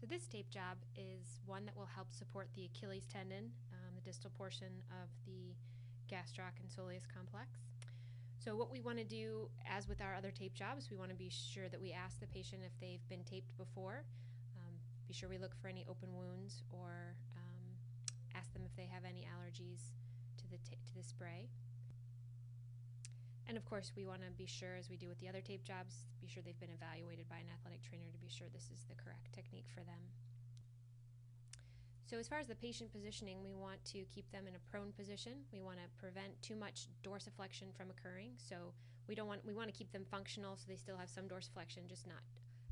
So this tape job is one that will help support the Achilles tendon, the distal portion of the gastroc and soleus complex. So what we want to do, as with our other tape jobs, we want to be sure that we ask the patient if they've been taped before. Be sure we look for any open wounds, or ask them if they have any allergies to the spray. And of course, we want to be sure, as we do with the other tape jobs, be sure they've been evaluated by an athletic trainer to be sure this is the correct technique for them. So as far as the patient positioning, we want to keep them in a prone position. We want to prevent too much dorsiflexion from occurring. So we want to keep them functional so they still have some dorsiflexion, just not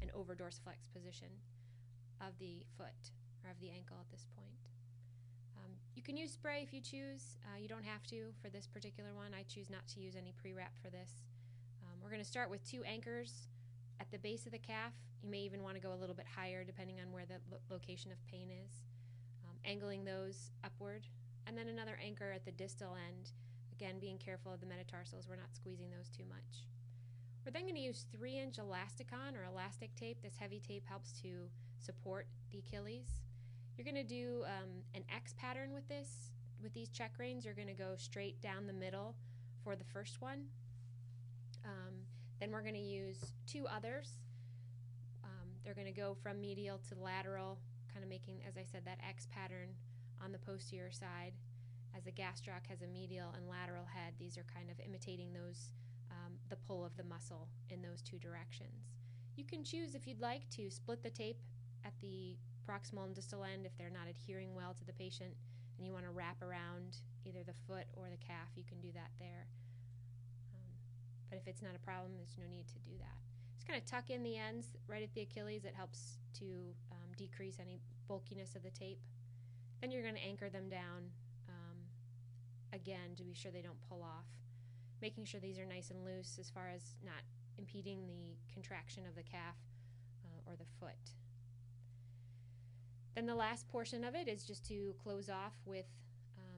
an over dorsiflex position of the foot or of the ankle at this point. You can use spray if you choose. You don't have to for this particular one. I choose not to use any pre-wrap for this. We're going to start with 2 anchors at the base of the calf. You may even want to go a little bit higher depending on where the location of pain is. Angling those upward, and then another anchor at the distal end. Again, being careful of the metatarsals. We're not squeezing those too much. We're then going to use 3-inch elasticon or elastic tape. This heavy tape helps to support the Achilles. You're going to do an X pattern with this. With these check reins, you're going to go straight down the middle for the first one. Then we're going to use 2 others. They're going to go from medial to lateral, kind of making, as I said, that X pattern on the posterior side. As the gastroc has a medial and lateral head, these are kind of imitating those, the pull of the muscle in those 2 directions. You can choose, if you'd like, to split the tape at the proximal and distal end if they're not adhering well to the patient and you want to wrap around either the foot or the calf. You can do that there. But if it's not a problem, there's no need to do that. Just kind of tuck in the ends right at the Achilles. It helps to decrease any bulkiness of the tape. Then you're going to anchor them down again to be sure they don't pull off, making sure these are nice and loose as far as not impeding the contraction of the calf or the foot. Then the last portion of it is just to close off with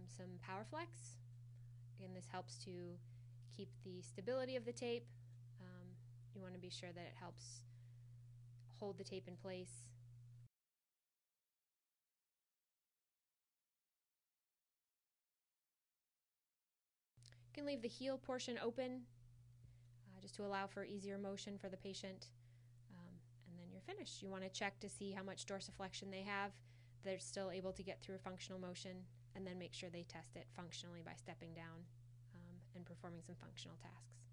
some power flex. Again, this helps to keep the stability of the tape. You want to be sure that it helps hold the tape in place. You can leave the heel portion open just to allow for easier motion for the patient. And then you're finished. You want to check to see how much dorsiflexion they have. They're still able to get through a functional motion, and then make sure they test it functionally by stepping down and performing some functional tasks.